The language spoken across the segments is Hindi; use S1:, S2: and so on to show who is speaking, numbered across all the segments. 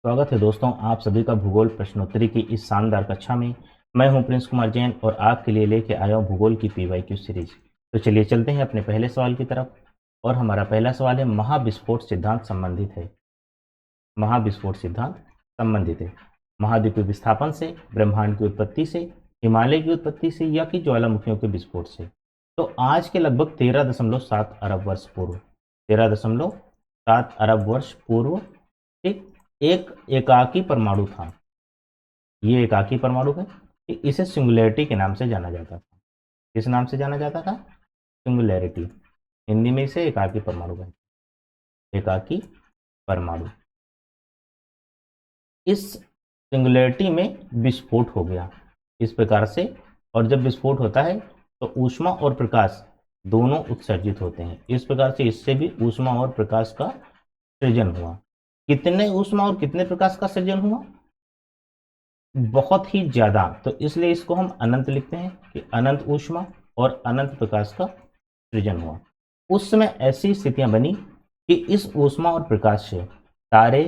S1: स्वागत है दोस्तों, आप सभी का भूगोल प्रश्नोत्तरी की इस शानदार कक्षा में। मैं हूं प्रिंस कुमार जैन और आपके लिए लेके आया हूं भूगोल की पीवाईक्यू सीरीज। तो चलिए चलते हैं अपने पहले सवाल की तरफ। और हमारा पहला सवाल है, महाविस्फोट सिद्धांत संबंधित है। महाविस्फोट सिद्धांत संबंधित है महाद्वीपीय विस्थापन से, ब्रह्मांड की उत्पत्ति से, हिमालय की उत्पत्ति से, या कि ज्वालामुखियों के विस्फोट से। तो आज के लगभग 13.7 अरब वर्ष पूर्व, 13.7 अरब वर्ष पूर्व, ठीक, एक एकाकी परमाणु था। ये एकाकी परमाणु है। इसे सिंगुलैरिटी के नाम से जाना जाता था। किस नाम से जाना जाता था? सिंगुलैरिटी। हिंदी में इसे एकाकी परमाणु कहते हैं। एकाकी परमाणु। इस सिंगुलैरिटी में विस्फोट हो गया इस प्रकार से। और जब विस्फोट होता है तो ऊष्मा और प्रकाश दोनों उत्सर्जित होते हैं। इस प्रकार से इससे भी ऊष्मा और प्रकाश का सृजन हुआ। कितने ऊष्मा और कितने प्रकाश का सृजन हुआ? बहुत ही ज्यादा। तो इसलिए इसको हम अनंत लिखते हैं कि अनंत ऊष्मा और अनंत प्रकाश का सृजन हुआ। उस समय ऐसी स्थितियां बनी कि इस ऊष्मा और प्रकाश से तारे,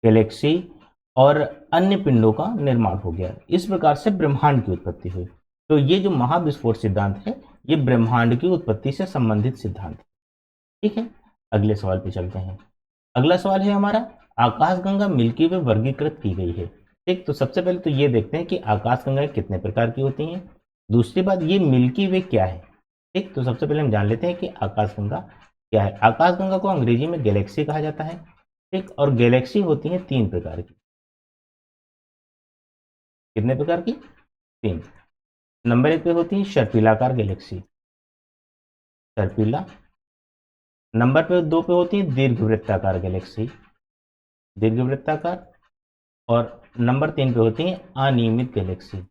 S1: गैलेक्सी और अन्य पिंडों का निर्माण हो गया। इस प्रकार से ब्रह्मांड की उत्पत्ति हुई। तो ये जो महाविस्फोट सिद्धांत है, ये ब्रह्मांड की उत्पत्ति से संबंधित सिद्धांत है। ठीक है, अगले सवाल पे चलते हैं। अगला सवाल है हमारा, आकाशगंगा मिल्की वे वर्गीकृत की गई है। ठीक, तो सबसे पहले तो ये देखते हैं कि आकाशगंगाएं कितने प्रकार की होती हैं। दूसरी बात, ये मिल्की वे क्या है। ठीक, तो सबसे पहले हम जान लेते हैं कि आकाशगंगा क्या है। आकाशगंगा को अंग्रेजी में गैलेक्सी कहा जाता है। ठीक, और गैलेक्सी होती है 3 प्रकार की। कितने प्रकार की? 3। नंबर 1 पे होती है सर्पिलाकार गैलेक्सी, सर्पिला। नंबर 2 पे होती है दीर्घवृत्ताकार गैलेक्सी, दीर्घवृत्ताकार। और नंबर 3 पे होती है अनियमित गैलेक्सी।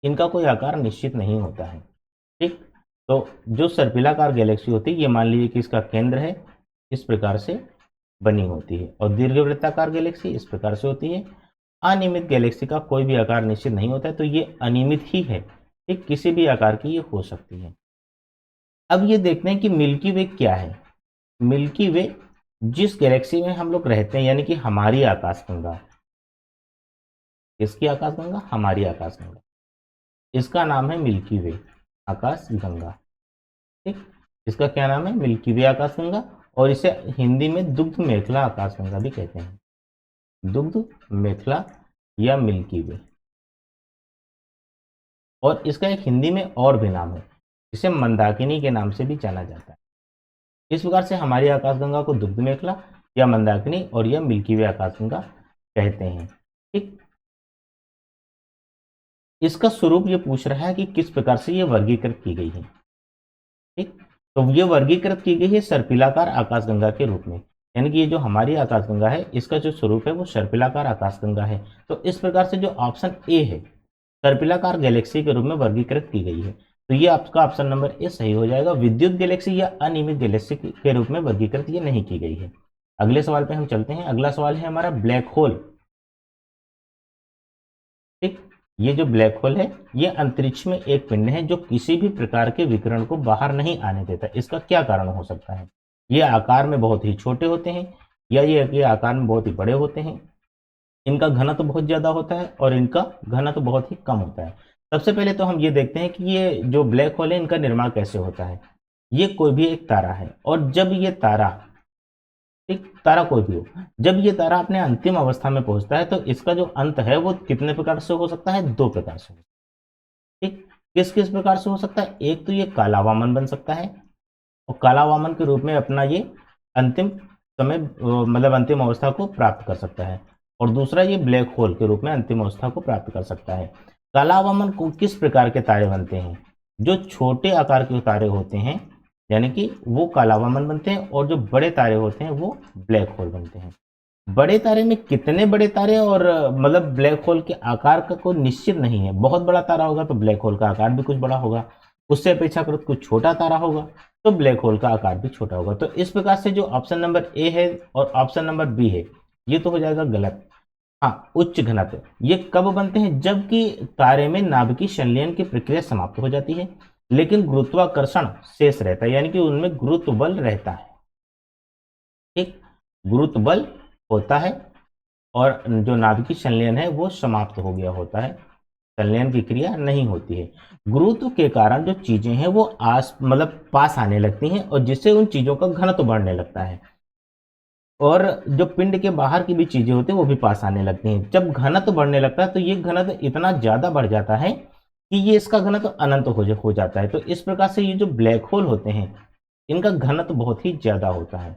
S1: इनका कोई आकार निश्चित नहीं होता है। ठीक, तो जो सर्पिलाकार गैलेक्सी होती है, ये मान लीजिए कि इसका केंद्र है, इस प्रकार से बनी होती है। और दीर्घवृत्ताकार गैलेक्सी इस प्रकार से होती है। अनियमित गैलेक्सी का कोई भी आकार निश्चित नहीं होता है, तो ये अनियमित ही है। ठीक, किसी भी आकार की ये हो सकती है। अब ये देखते हैं कि मिल्की वे क्या है। मिल्की वे जिस गैलेक्सी में हम लोग रहते हैं, यानी कि हमारी आकाशगंगा। किसकी आकाशगंगा? हमारी आकाशगंगा। इसका नाम है मिल्की वे आकाशगंगा। ठीक, इसका क्या नाम है? मिल्की वे आकाशगंगा। और इसे हिंदी में दुग्ध मेखला आकाशगंगा भी कहते हैं। दुग्ध मेखला या मिल्की वे। और इसका एक हिंदी में और भी नाम है, इसे मंदाकिनी के नाम से भी जाना जाता है। इस प्रकार से हमारी आकाशगंगा को दुग्ध मेखला या मंदाकिनी और यह मिल्की वे आकाशगंगा कहते हैं। ठीक, इसका स्वरूप ये पूछ रहा है कि किस प्रकार से ये वर्गीकृत की गई है। ठीक, तो ये वर्गीकृत की गई है सर्पिलाकार आकाशगंगा के रूप में। यानी कि ये जो हमारी आकाशगंगा है, इसका जो स्वरूप है वो सर्पिलाकार आकाशगंगा है। तो इस प्रकार से जो ऑप्शन ए है, सर्पिलाकार गैलेक्सी के रूप में वर्गीकृत की गई है। तो ये आपका ऑप्शन नंबर ए सही हो जाएगा। विद्युत गैलेक्सी या अनियमित गैलेक्सी के रूप में वर्गीकृत ये नहीं की गई है। अगले सवाल पे हम चलते हैं। अगला सवाल है हमारा, ब्लैक होल। ठीक, ये जो ब्लैक होल है, ये अंतरिक्ष में एक पिंड है जो किसी भी प्रकार के विकिरण को बाहर नहीं आने देता। इसका क्या कारण हो सकता है? ये आकार में बहुत ही छोटे होते हैं, या ये आकार में बहुत ही बड़े होते हैं। इनका घनत्व बहुत ज्यादा होता है और इनका घनत्व बहुत ही कम होता है। सबसे पहले तो हम ये देखते हैं कि ये जो ब्लैक होल है, इनका निर्माण कैसे होता है। ये कोई भी एक तारा है, और जब ये तारा, एक तारा कोई भी हो, जब ये तारा अपने अंतिम अवस्था में पहुंचता है, तो इसका जो अंत है वो कितने प्रकार से हो सकता है? 2 प्रकार से। ठीक, किस किस प्रकार से हो सकता है? एक तो ये काला वामन बन सकता है, और काला वामन के रूप में अपना ये अंतिम समय मतलब अंतिम अवस्था को प्राप्त कर सकता है। और दूसरा, ये ब्लैक होल के रूप में अंतिम अवस्था को प्राप्त कर सकता है। काला वामन को किस प्रकार के तारे बनते हैं? जो छोटे आकार के तारे होते हैं, यानी कि वो काला वामन बनते हैं, और जो बड़े तारे होते हैं वो ब्लैक होल बनते हैं। बड़े तारे में कितने बड़े तारे, और मतलब ब्लैक होल के आकार का कोई निश्चित नहीं है। बहुत बड़ा तारा होगा तो ब्लैक होल का आकार भी कुछ बड़ा होगा, उससे अपेक्षाकृत कुछ छोटा तारा होगा तो ब्लैक होल का आकार भी छोटा होगा। तो इस प्रकार से जो ऑप्शन नंबर ए है और ऑप्शन नंबर बी है, ये तो हो जाएगा गलत। हाँ, उच्च घनत्व ये कब बनते हैं? जबकि तारे में नाभिकीय संलयन की प्रक्रिया समाप्त हो जाती है, लेकिन गुरुत्वाकर्षण शेष रहता है, यानी कि उनमें गुरुत्व बल रहता है। ठीक, गुरुत्व बल होता है, और जो नाभिकीय संलयन है वो समाप्त हो गया होता है, संलयन की क्रिया नहीं होती है। गुरुत्व के कारण जो चीजें हैं वो पास आने लगती हैं और जिससे उन चीजों का घनत्व बढ़ने लगता है, और जो पिंड के बाहर की भी चीजें होती हैं वो भी पास आने लगती हैं। जब घनत्व बढ़ने लगता है तो ये घनत्व इतना ज्यादा बढ़ जाता है कि ये इसका घनत्व अनंत हो जाता है। तो इस प्रकार से ये जो ब्लैक होल होते हैं इनका घनत्व बहुत ही ज्यादा होता है,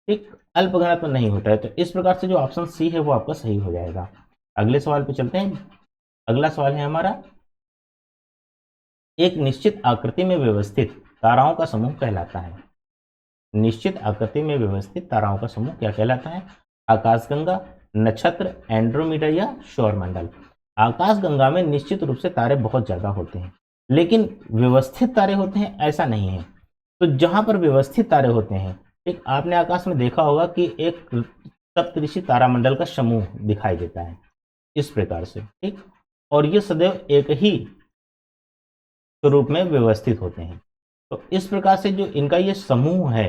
S1: ठीक, अल्प घनत्व नहीं होता है। तो इस प्रकार से जो ऑप्शन सी है वो आपका सही हो जाएगा। अगले सवाल पे चलते हैं। अगला सवाल है हमारा, एक निश्चित आकृति में व्यवस्थित ताराओं का समूह कहलाता है। निश्चित आकृति में व्यवस्थित ताराओं का समूह क्या कहलाता है? आकाशगंगा, नक्षत्र, एंड्रोमीडा या सौरमंडल। आकाशगंगा में निश्चित रूप से तारे बहुत ज्यादा होते हैं, लेकिन व्यवस्थित तारे होते हैं ऐसा नहीं है। तो जहां पर व्यवस्थित तारे होते हैं, एक आपने आकाश में देखा होगा कि एक सप्तऋषि तारामंडल का समूह दिखाई देता है इस प्रकार से, ठीक, और ये सदैव एक ही स्वरूप में व्यवस्थित होते हैं। तो इस प्रकार से जो इनका ये समूह है,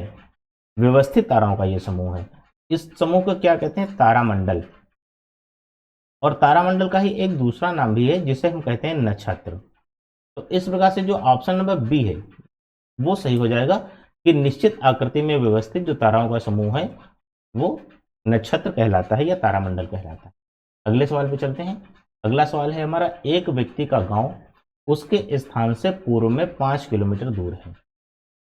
S1: व्यवस्थित ताराओं का ये समूह है, इस समूह को क्या कहते हैं? तारामंडल। और तारामंडल का ही एक दूसरा नाम भी है जिसे हम कहते हैं नक्षत्र। तो इस प्रकार से जो ऑप्शन नंबर बी है वो सही हो जाएगा कि निश्चित आकृति में व्यवस्थित जो ताराओं का समूह है वो नक्षत्र कहलाता है या तारामंडल कहलाता है। अगले सवाल पे चलते हैं। अगला सवाल है हमारा, एक व्यक्ति का गांव उसके स्थान से पूर्व में 5 किलोमीटर दूर है।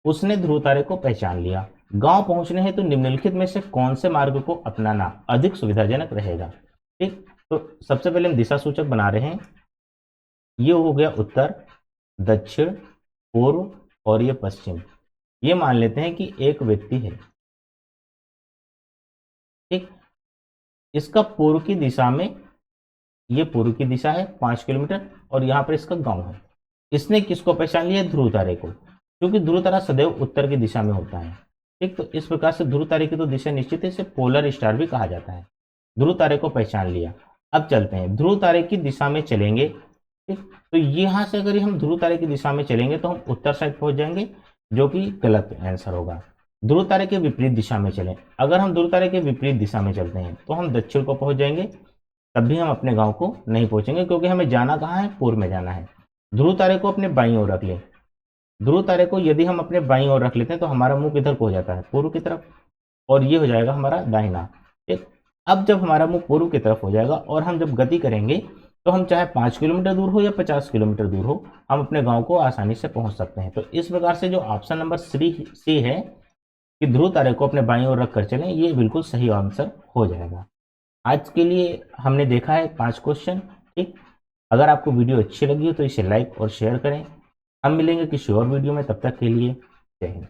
S1: उसने ध्रुव तारे को पहचान लिया। गांव पहुंचने हेतु निम्नलिखित में से कौन से मार्ग को अपनाना अधिक सुविधाजनक रहेगा? ठीक, तो सबसे पहले हम दिशा सूचक बना रहे हैं। ये हो गया उत्तर, दक्षिण, पूर्व और ये पश्चिम। ये मान लेते हैं कि एक व्यक्ति है, ठीक, इसका पूर्व की दिशा में, ये पूर्व की दिशा है 5 किलोमीटर और यहाँ पर इसका गांव है। इसने किसको पहचान लिया? ध्रुव तारे को, क्योंकि ध्रुव तारा सदैव उत्तर की दिशा में होता है, ठीक। तो इस प्रकार से ध्रुव तारे की तो दिशा निश्चित है, इसे पोलर स्टार भी कहा जाता है। ध्रुव तारे को पहचान लिया। अब चलते हैं, ध्रुव तारे की दिशा में चलेंगे, ठीक। तो यहाँ से अगर हम ध्रुव तारे की दिशा में चलेंगे तो हम उत्तर साइड पहुंच जाएंगे, जो कि गलत आंसर होगा। ध्रुव तारे के विपरीत दिशा में चलें, अगर हम ध्रुव तारे के विपरीत दिशा में चलते हैं तो हम दक्षिण को पहुंच जाएंगे, तब भी हम अपने गांव को नहीं पहुंचेंगे, क्योंकि हमें जाना कहाँ है? पूर्व में जाना है। ध्रुव तारे को अपने बाईं ओर रख लें। ध्रुव तारे को यदि हम अपने बाईं ओर रख लेते हैं तो हमारा मुंह किधर को हो जाता है? पूर्व की तरफ, और ये हो जाएगा हमारा दाहिना, ठीक। अब जब हमारा मुंह पूर्व की तरफ हो जाएगा और हम जब गति करेंगे तो हम चाहे 5 किलोमीटर दूर हो या 50 किलोमीटर दूर हो, हम अपने गांव को आसानी से पहुंच सकते हैं। तो इस प्रकार से जो ऑप्शन नंबर सी है कि ध्रुव तारे को अपने बाईं ओर रखकर चलें, ये बिल्कुल सही आंसर हो जाएगा। आज के लिए हमने देखा है 5 क्वेश्चन, ठीक। अगर आपको वीडियो अच्छी लगी हो तो इसे लाइक और शेयर करें। हम मिलेंगे किसी और वीडियो में, तब तक के लिए जय हिंद।